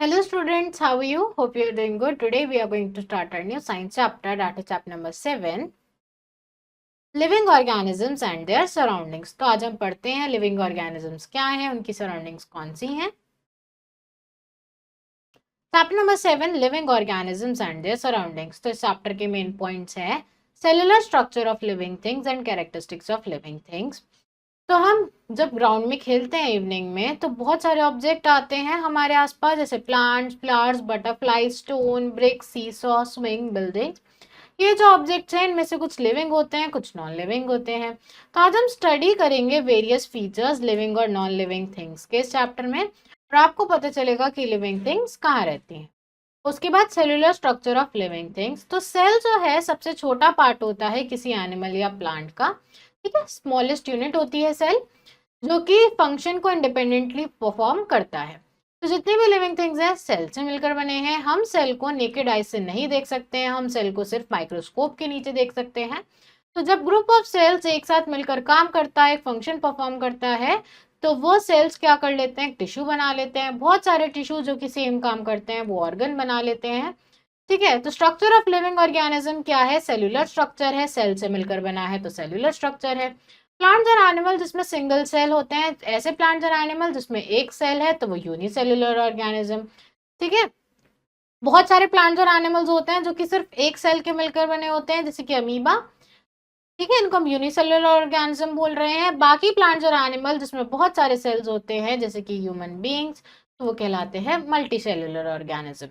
Hello students, how are you? Hope you are doing good. Today we are going to start our new science chapter, that is chapter number 7, Living Organisms and Their Surroundings. तो आज हम पढ़ते हैं living organisms क्या है, उनकी surroundings कौन सी हैं। Chapter number 7, living organisms and there surroundings. तो इस चैप्टर के मेन पॉइंट्स है cellular structure of living things and characteristics of living things. तो हम जब ग्राउंड में खेलते हैं इवनिंग में तो बहुत सारे ऑब्जेक्ट आते हैं हमारे आसपास, जैसे plants, flowers, butterfly, stone, brick, seesaw, swing, building. ये जो ऑब्जेक्ट्स हैं इनमें से कुछ लिविंग होते हैं, कुछ नॉन लिविंग होते हैं। तो आज हम स्टडी करेंगे वेरियस फीचर्स लिविंग और नॉन लिविंग थिंग्स के इस चैप्टर में, और आपको पता चलेगा कि लिविंग थिंग्स कहाँ रहती हैं। उसके बाद cellular structure of living things. तो सेल जो है सबसे छोटा पार्ट होता है किसी एनिमल या प्लांट का, ठीक है। स्मॉलेस्ट यूनिट होती है सेल, जो कि फंक्शन को इंडिपेंडेंटली परफॉर्म करता है। तो जितनी भी लिविंग थिंग्स हैं सेल से मिलकर बने हैं। हम सेल को नेकेड आई से नहीं देख सकते हैं, हम सेल को सिर्फ माइक्रोस्कोप के नीचे देख सकते हैं। तो जब ग्रुप ऑफ सेल्स एक साथ मिलकर काम करता है, एक फंक्शन परफॉर्म करता है, तो वो सेल्स क्या कर लेते हैं, टिश्यू बना लेते हैं। बहुत सारे टिश्यू जो कि सेम काम करते हैं वो ऑर्गन बना लेते हैं, ठीक है। तो स्ट्रक्चर ऑफ लिविंग ऑर्गेनिज्म क्या है, सेल्यूलर स्ट्रक्चर है, सेल से मिलकर बना है तो सेल्यूलर स्ट्रक्चर है। प्लांट्स और एनिमल जिसमें सिंगल सेल होते हैं, ऐसे प्लांट्स और एनिमल जिसमें एक सेल है तो वो यूनिसेल्युलर ऑर्गेनिज्म, ठीक है। बहुत सारे प्लांट्स और एनिमल्स होते हैं जो कि सिर्फ एक सेल के मिलकर बने होते हैं, जैसे कि अमीबा, ठीक है, इनको हम यूनिसेल्युलर ऑर्गेनिज्म बोल रहे हैं। बाकी प्लांट्स और एनिमल जिसमें बहुत सारे सेल्स होते हैं, जैसे कि ह्यूमन बींग्स, तो वो कहलाते हैं मल्टी सेल्युलर ऑर्गेनिज्म,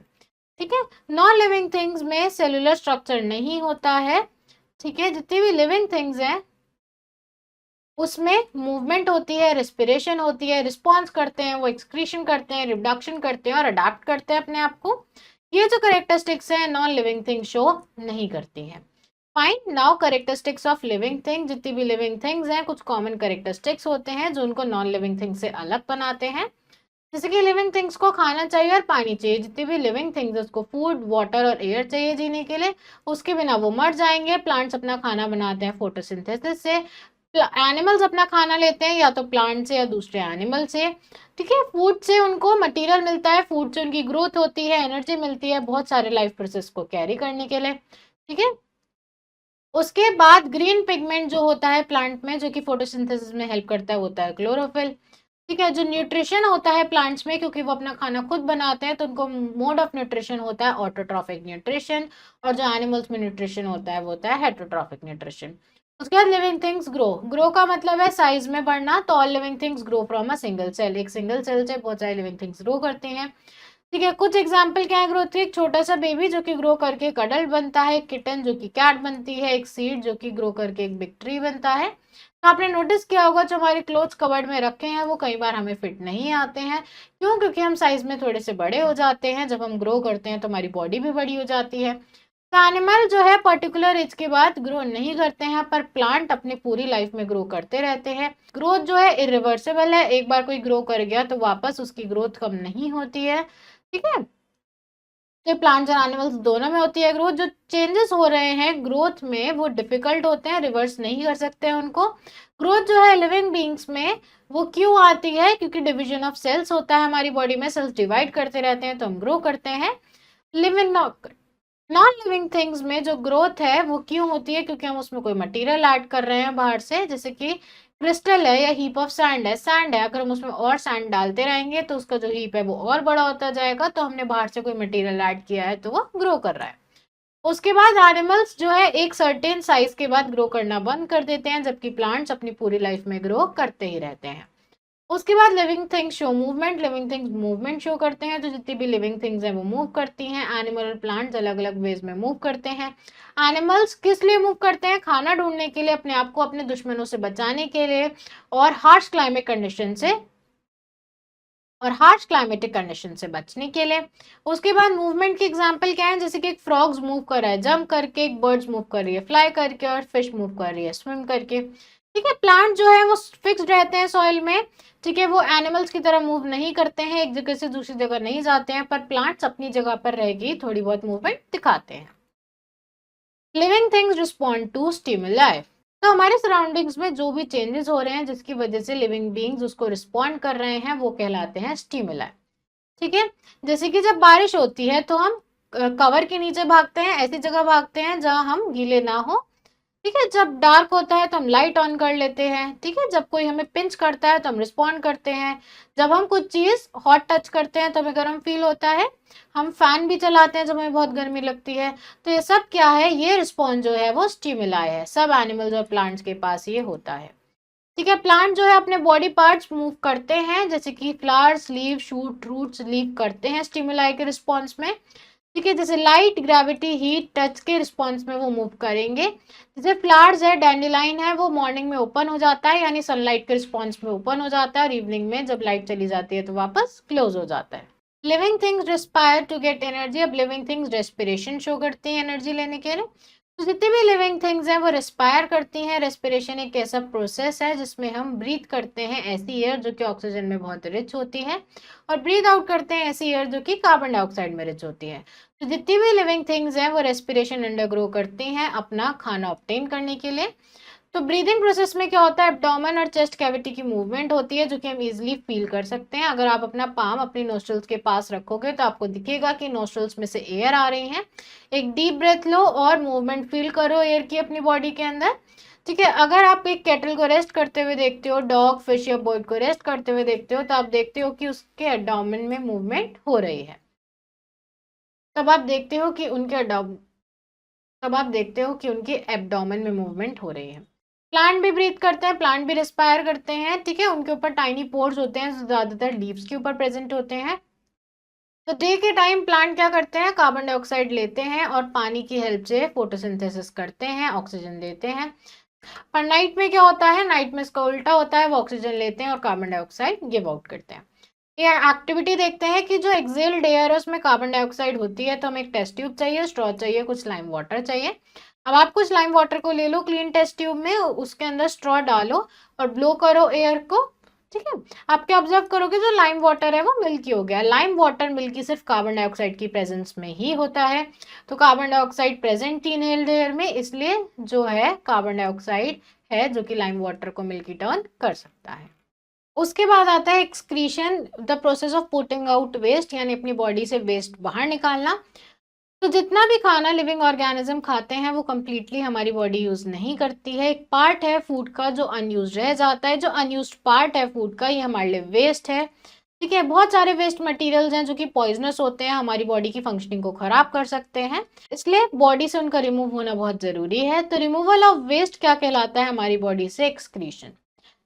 ठीक है। नॉन लिविंग थिंग्स में सेल्युलर स्ट्रक्चर नहीं होता है, ठीक है। जितनी भी लिविंग थिंग्स हैं उसमें मूवमेंट होती है, रेस्पिरेशन होती है, रिस्पॉन्स करते हैं, वो एक्सक्रीशन करते हैं, रिप्रोडक्शन करते हैं और अडाप्ट करते हैं अपने आप को। ये जो करेक्टरिस्टिक्स हैं नॉन लिविंग थिंग शो नहीं करती हैं। Fine, now characteristics of living thing. जितनी भी लिविंग थिंग्स हैं कुछ कॉमन करेक्टरिस्टिक्स होते हैं जो उनको नॉन लिविंग थिंग से अलग बनाते हैं। जैसे कि लिविंग थिंग्स को खाना चाहिए और पानी चाहिए। जितनी भी लिविंग थिंग्स उसको फूड, वाटर और एयर चाहिए जीने के लिए, उसके बिना वो मर जाएंगे। प्लांट्स अपना खाना बनाते हैं फोटोसिंथेसिस से, एनिमल्स अपना खाना लेते हैं या तो प्लांट से या दूसरे एनिमल से, ठीक है। फूड से उनको मटेरियल मिलता है, फूड से उनकी ग्रोथ होती है, एनर्जी मिलती है बहुत सारे लाइफ प्रोसेस को कैरी करने के लिए, ठीक है। उसके बाद ग्रीन पिगमेंट जो होता है प्लांट में, जो कि फोटोसिंथेसिस में हेल्प करता है, होता है क्लोरोफिल, ठीक है। जो न्यूट्रिशन होता है प्लांट्स में, क्योंकि वो अपना खाना खुद बनाते हैं तो उनको मोड ऑफ न्यूट्रिशन होता है ऑटोट्रॉफिक न्यूट्रिशन, और जो एनिमल्स में न्यूट्रिशन होता है वो होता है हेटरोट्रॉफिक न्यूट्रिशन। उसके बाद लिविंग थिंग्स ग्रो। ग्रो का मतलब है साइज में बढ़ना। तो all living things grow from a single cell. एक सिंगल सेल से बहुत सारी लिविंग थिंग्स ग्रो करते हैं, ठीक है। कुछ एग्जाम्पल क्या है ग्रोथ के, एक छोटा सा बेबी जो कि ग्रो करके एक अडल्ट बनता है, एक किटन जो कि कैट बनती है, एक सीड जो कि ग्रो करके एक बिग ट्री बनता है। तो आपने नोटिस किया होगा जो हमारे क्लोथ्स कवर्ड में रखे हैं वो कई बार हमें फिट नहीं आते हैं। क्यों? क्योंकि हम साइज में थोड़े से बड़े हो जाते हैं। जब हम ग्रो करते हैं तो हमारी बॉडी भी बड़ी हो जाती है। तो एनिमल जो है पर्टिकुलर एज के बाद ग्रो नहीं करते हैं, पर प्लांट अपनी पूरी लाइफ में ग्रो करते रहते हैं। ग्रोथ जो है इरिवर्सिबल है, एक बार कोई ग्रो कर गया तो वापस उसकी ग्रोथ कम नहीं होती है, ठीक है। तो प्लांट्स और एनिमल्स दोनों में होती है ग्रोथ। जो चेंजेस हो रहे हैं ग्रोथ में वो डिफिकल्ट होते हैं, रिवर्स नहीं कर सकते हैं उनको। ग्रोथ जो है लिविंग बींग्स में वो क्यों आती है? क्योंकि डिवीजन ऑफ सेल्स होता है हमारी बॉडी में, सेल्स डिवाइड करते रहते हैं तो हम ग्रो करते हैं। लिविंग नॉन लिविंग थिंग्स में जो ग्रोथ है वो क्यों होती है? क्योंकि हम उसमें कोई मटेरियल ऐड कर रहे हैं बाहर से, जैसे कि क्रिस्टल है या हीप ऑफ सैंड है। सैंड है, अगर हम उसमें और सैंड डालते रहेंगे तो उसका जो हीप है वो और बड़ा होता जाएगा। तो हमने बाहर से कोई मटेरियल ऐड किया है तो वो ग्रो कर रहा है। उसके बाद एनिमल्स जो है एक सर्टेन साइज के बाद ग्रो करना बंद कर देते हैं, जबकि प्लांट्स अपनी पूरी लाइफ में ग्रो करते ही रहते हैं। उसके बाद living things show movement. Living things movement show करते हैं। तो जितनी भी लिविंग थिंग्स हैं वो मूव करती हैं। एनिमल और प्लांट्स अलग अलग वेज में मूव करते हैं। एनिमल्स किस लिए मूव करते हैं? खाना ढूंढने के लिए, अपने आप को अपने दुश्मनों से बचाने के लिए, और हार्श क्लाइमेट कंडीशन से, और हार्श क्लाइमेटिक कंडीशन से बचने के लिए। उसके बाद मूवमेंट की एग्जांपल क्या है? जैसे कि एक फ्रॉग्स मूव कर रहा है जंप करके, एक बर्ड्स मूव कर रही है फ्लाई करके, और फिश मूव कर रही है स्विम करके, ठीक है। प्लांट जो है वो फिक्स्ड रहते हैं सॉइल में, ठीक है। वो एनिमल्स की तरह मूव नहीं करते हैं, एक जगह से दूसरी जगह नहीं जाते हैं, पर प्लांट्स अपनी जगह पर रहेगी थोड़ी बहुत मूवमेंट दिखाते हैं। Living things respond to stimuli. तो हमारे सराउंडिंग्स में जो भी चेंजेस हो रहे हैं जिसकी वजह से लिविंग बींग्स उसको रिस्पॉन्ड कर रहे हैं वो कहलाते हैं स्टिमुलाई। ठीक है। जैसे कि जब बारिश होती है तो हम कवर के नीचे भागते हैं, ऐसी जगह भागते हैं जहां हम गीले ना हो। ठीक है। जब डार्क होता है तो हम लाइट ऑन कर लेते हैं। ठीक है। जब कोई हमें पिंच करता है तो हम रिस्पॉन्ड करते हैं। जब हम कुछ चीज हॉट टच करते हैं तो हमें गर्म फील होता है। हम फैन भी चलाते हैं जब हमें बहुत गर्मी लगती है। तो ये सब क्या है, ये रिस्पॉन्स जो है वो स्टिमुलाई है। सब एनिमल्स और प्लांट्स के पास ये होता है। ठीक है। प्लांट जो है अपने बॉडी पार्ट्स मूव करते हैं, जैसे कि flowers, leave, shoot, roots leave करते हैं स्टिमुलाई के रिस्पॉन्स में। ठीक है। जैसे लाइट, ग्रेविटी, हीट, टच के रिस्पॉन्स में वो मूव करेंगे। जैसे फ्लावर्स है, डैंडिलाइन है, वो मॉर्निंग में ओपन हो जाता है, यानी सनलाइट के रिस्पॉन्स में ओपन हो जाता है, और इवनिंग में जब लाइट चली जाती है तो वापस क्लोज हो जाता है। Living things respire to get energy. अब लिविंग थिंग्स रेस्पिरेशन शो करती हैं एनर्जी लेने के लिए। तो जितनी भी लिविंग थिंग्स हैं वो रेस्पायर करती हैं। रेस्पिरेशन एक ऐसा प्रोसेस है जिसमें हम ब्रीथ करते हैं ऐसी एयर जो कि ऑक्सीजन में बहुत रिच होती है, और ब्रीथ आउट करते हैं ऐसी एयर जो कि कार्बन डाइऑक्साइड में रिच होती है। तो जितनी भी लिविंग थिंग्स हैं वो रेस्पिरेशन अंडरगो करती हैं अपना खाना ऑब्टेन करने के लिए। तो ब्रीदिंग प्रोसेस में क्या होता है, एब्डोमेन और चेस्ट कैविटी की मूवमेंट होती है जो कि हम इजीली फील कर सकते हैं। अगर आप अपना पाम अपनी नोस्ट्रल्स के पास रखोगे तो आपको दिखेगा कि नोस्ट्रल्स में से एयर आ रही है। एक डीप ब्रेथ लो और मूवमेंट फील करो एयर की अपनी बॉडी के अंदर। ठीक है। अगर आप एक केटल को रेस्ट करते हुए देखते हो, डॉग, फिश या बर्ड को रेस्ट करते हुए देखते हो, तो आप देखते हो कि उसके एब्डोमेन में मूवमेंट हो रही है। तब आप देखते हो कि उनके तब आप देखते हो कि उनकी एब्डोमेन में मूवमेंट हो रही है। प्लांट भी ब्रीथ करते हैं, प्लांट भी रेस्पायर करते हैं। ठीक है। उनके ऊपर टाइनी पोर्स होते हैं जो ज्यादातर लीव्स के ऊपर प्रेजेंट होते हैं। तो डे के टाइम प्लांट क्या करते हैं, कार्बन डाइऑक्साइड लेते हैं और पानी की हेल्प से फोटोसिंथेसिस करते हैं, ऑक्सीजन देते हैं। पर नाइट में क्या होता है, नाइट में इसका उल्टा होता है, वो ऑक्सीजन लेते हैं और कार्बन डाइऑक्साइड गिव आउट करते हैं। ये एक्टिविटी देखते हैं कि जो एक्सेल्ड एयर है उसमें कार्बन डाइऑक्साइड होती है, तो हमें एक टेस्ट ट्यूब चाहिए, स्ट्रॉ चाहिए, कुछ लाइम वाटर चाहिए। अब आप कुछ लाइम वाटर को ले लो क्लीन टेस्ट ट्यूब में, उसके अंदर स्ट्रॉ डालो और ब्लो करो एयर को। ठीक है। आप क्या ऑब्जर्व करोगे, जो लाइम वाटर है वो मिल्की हो गया। लाइम वाटर मिल्की सिर्फ कार्बन डाइऑक्साइड की प्रेजेंस में ही होता है। तो कार्बन डाइऑक्साइड प्रेजेंट थी इनहेल्ड एयर में, इसलिए जो है कार्बन डाइऑक्साइड है जो कि लाइम वाटर को मिल्की टर्न कर सकता है। उसके बाद आता है excretion, the process of putting out waste, यानी अपनी बॉडी से वेस्ट बाहर निकालना। तो जितना भी खाना लिविंग ऑर्गेनिज्म खाते हैं वो कंप्लीटली हमारी बॉडी यूज नहीं करती है। एक पार्ट है फूड का जो अनयूज रह जाता है। जो अनयूज पार्ट है फूड का, ये हमारे लिए वेस्ट है। ठीक है। बहुत सारे वेस्ट मटेरियल्स हैं जो कि पॉइजनस होते हैं, हमारी बॉडी की फंक्शनिंग को खराब कर सकते हैं, इसलिए बॉडी से उनका रिमूव होना बहुत जरूरी है। तो रिमूवल ऑफ वेस्ट क्या कहलाता है हमारी बॉडी से, एक्सक्रीशन।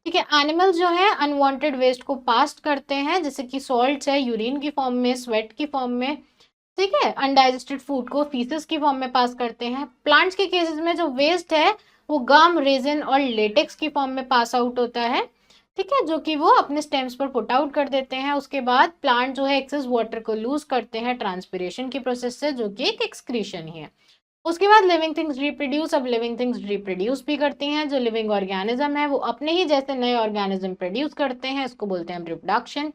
ठीक है। एनिमल्स जो है अनवांटेड वेस्ट को पास करते हैं, जैसे कि सॉल्ट्स है यूरिन की फॉर्म में, स्वेट की फॉर्म में। ठीक है। अनडाइजेस्टेड फूड को फीसेस की फॉर्म में पास करते हैं। प्लांट्स के केसेस में जो वेस्ट है वो गम, रेजिन और लेटेक्स की फॉर्म में पास आउट होता है। ठीक है। जो कि वो अपने स्टेम्स पर पुट आउट कर देते हैं। उसके बाद प्लांट जो है एक्सेस वाटर को लूज करते हैं ट्रांसपिरेशन की प्रोसेस से, जो कि एक एक्सक्रीशन ही है। उसके बाद लिविंग थिंग्स रिप्रोड्यूस। अब लिविंग थिंग्स रिप्रोड्यूस भी करती हैं। जो लिविंग ऑर्गेनिज्म है वो अपने ही जैसे नए ऑर्गेनिज्म प्रोड्यूस करते हैं, इसको बोलते हैं रिप्रोडक्शन।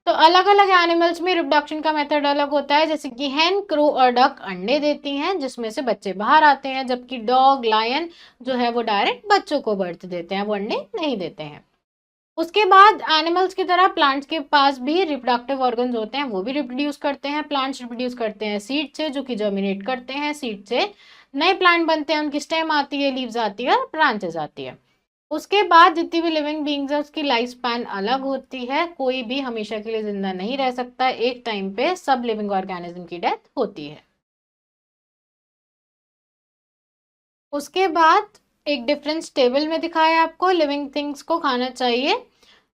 तो अलग अलग एनिमल्स में रिप्रोडक्शन का मेथड अलग होता है। जैसे कि हैन, क्रो और डक अंडे देती हैं जिसमें से बच्चे बाहर आते हैं, जबकि डॉग, लायन जो है वो डायरेक्ट बच्चों को बर्थ देते हैं, वो अंडे नहीं देते हैं। उसके बाद एनिमल्स की तरह प्लांट्स के पास भी रिप्रोडक्टिव ऑर्गन्स होते हैं, वो भी रिप्रोड्यूस करते हैं। प्लांट्स रिप्रोड्यूस करते हैं सीड से, जो कि जर्मिनेट करते हैं। सीड से नए प्लांट बनते हैं, उनकी स्टेम आती है, लीव्स आती है, ब्रांचेस आती है। उसके बाद जितनी भी लिविंग बींग्स है उसकी लाइफ स्पैन अलग होती है। कोई भी हमेशा के लिए जिंदा नहीं रह सकता, एक टाइम पे सब लिविंग ऑर्गेनिज्म की डेथ होती है। उसके बाद एक डिफरेंस टेबल में दिखाया आपको, लिविंग थिंग्स को खाना चाहिए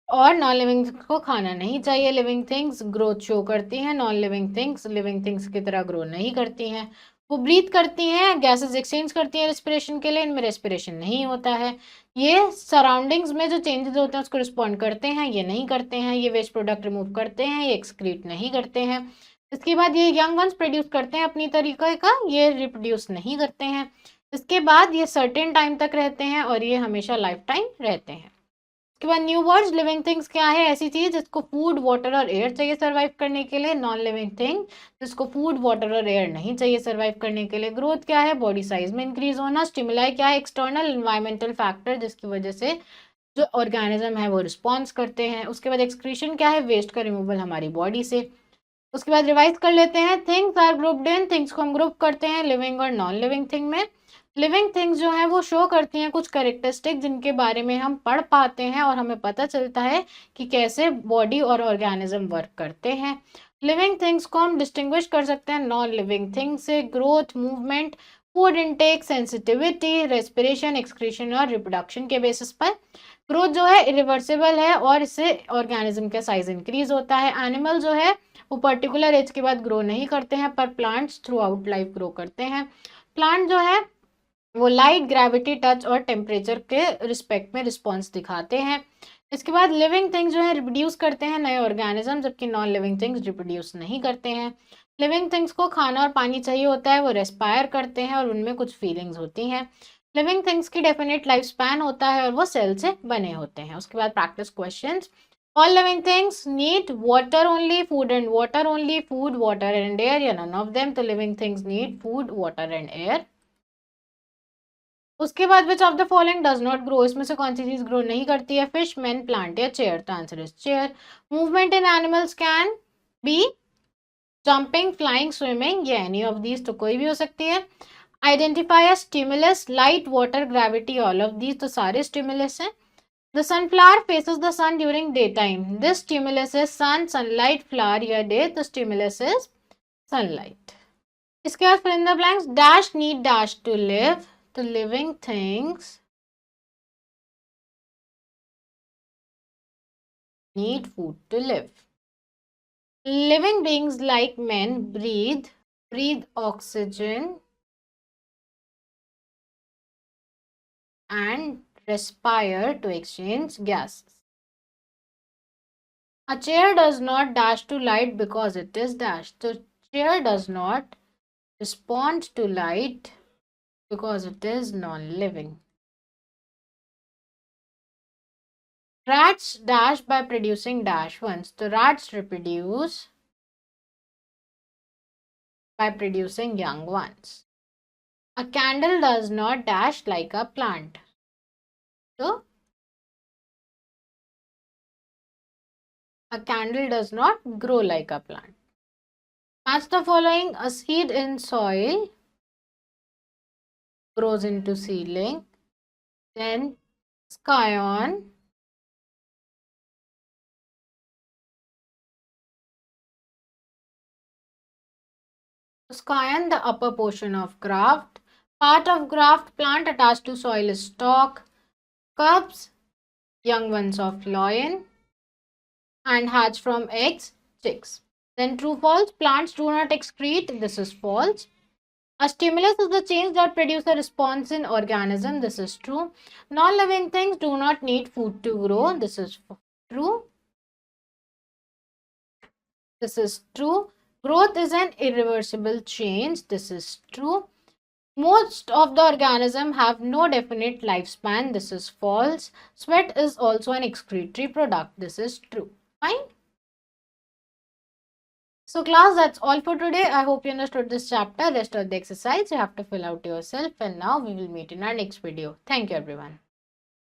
और नॉन लिविंग को खाना नहीं चाहिए। लिविंग थिंग्स ग्रोथ शो करती हैं, नॉन लिविंग थिंग्स की तरह ग्रो नहीं करती हैं। वो ब्रीथ करती हैं, गैसेस एक्सचेंज करती हैं रेस्पिरेशन के लिए, इनमें रेस्पिरेशन नहीं होता है। ये सराउंडिंग्स में जो चेंजेस होते हैं उसको रिस्पॉन्ड करते हैं, ये नहीं करते हैं। ये वेस्ट प्रोडक्ट रिमूव करते हैं, ये एक्सक्रीट नहीं करते हैं। इसके बाद ये यंग वंस प्रोड्यूस करते हैं अपनी तरीके का, ये रिप्रोड्यूस नहीं करते हैं। इसके बाद ये सर्टेन टाइम तक रहते हैं और ये हमेशा लाइफ टाइम रहते हैं। उसके बाद न्यू वर्ड्स, लिविंग थिंग्स क्या है, ऐसी चीज जिसको फूड, वाटर और एयर चाहिए सर्वाइव करने के लिए। नॉन लिविंग थिंग जिसको फूड, वाटर और एयर नहीं चाहिए सर्वाइव करने के लिए। ग्रोथ क्या है, बॉडी साइज में इंक्रीज होना। स्टिमुलाई क्या है, एक्सटर्नल एनवायरमेंटल फैक्टर जिसकी वजह से जो ऑर्गेनिज्म है वो रिस्पॉन्स करते हैं। उसके बाद एक्सक्रीशन क्या है, वेस्ट का रिमूवल हमारी बॉडी से। उसके बाद रिवाइज कर लेते हैं। Things are grouped in, things को हम ग्रुप करते हैं लिविंग और नॉन लिविंग थिंग में। लिविंग थिंग्स जो है वो शो करती हैं कुछ कैरेक्टरिस्टिक जिनके बारे में हम पढ़ पाते हैं और हमें पता चलता है कि कैसे बॉडी और ऑर्गेनिज्म वर्क करते हैं। लिविंग थिंग्स को हम डिस्टिंग्विश कर सकते हैं नॉन लिविंग थिंग्स से growth, movement, food intake, sensitivity, respiration, excretion और रिप्रोडक्शन के बेसिस पर। ग्रोथ जो है इरिवर्सिबल है और इससे ऑर्गेनिज्म का साइज इंक्रीज होता है। एनिमल जो है वो पर्टिकुलर एज के बाद ग्रो नहीं करते हैं, पर plants through out life grow करते हैं। प्लांट जो है वो लाइट, ग्रेविटी, टच और टेम्परेचर के रिस्पेक्ट में रिस्पॉन्स दिखाते हैं। इसके बाद लिविंग थिंग्स जो है रिप्रोड्यूस करते हैं नए ऑर्गेनिज्म, जबकि नॉन लिविंग थिंग्स रिप्रोड्यूस नहीं करते हैं। लिविंग थिंग्स को खाना और पानी चाहिए होता है, वो रेस्पायर करते हैं और उनमें कुछ फीलिंग्स होती हैं। लिविंग थिंग्स की डेफिनेट लाइफ स्पैन होता है और वो सेल से बने होते हैं। उसके बाद practice questions. All living things need water only, food and water only, food, water and air, या none of them? तो living things need food, water and air. उसके बाद which of the following does not grow, इसमें से कौन सी चीज grow नहीं करती है? फिश, मैन, प्लांट या चेयर? तो answer is chair. Movement in animals can be jumping, flying, swimming, या एनी ऑफ दीज? तो कोई भी हो सकती है। Identify a stimulus, light, water, gravity, all of these? तो सारे स्टिमुलस हैं। The sunflower faces the sun during daytime. This stimulus is sun, sunlight, flower या day? तो stimulus is sunlight. इसके बाद fill in the blanks. Dash need dash to live. तो living things need food to live. Living beings like men breathe oxygen and respire to exchange gases. A chair does not dash to light because it is dashed. So chair does not respond to light because it is non-living. Rats dash by producing dash ones. So rats reproduce by producing young ones. A candle does not dash like a plant. So a candle does not grow like a plant. Match the following. A seed in soil grows into seedling. Then scion scion, the upper portion of graft. Part of graft, plant attached to soil is stalk. Cubs, young ones of lion, and hatch from eggs, chicks. Then true, false. Plants do not excrete. This is false. A stimulus is the change that produces a response in organism. This is true. Non-living things do not need food to grow. This is true. This is true. Growth is an irreversible change. This is true. Most of the organisms have no definite lifespan. This is false. Sweat is also an excretory product. This is true. Fine. So class, that's all for today. I hope you understood this chapter. Rest of the exercise you have to fill out yourself, and now we will meet in our next video. Thank you everyone.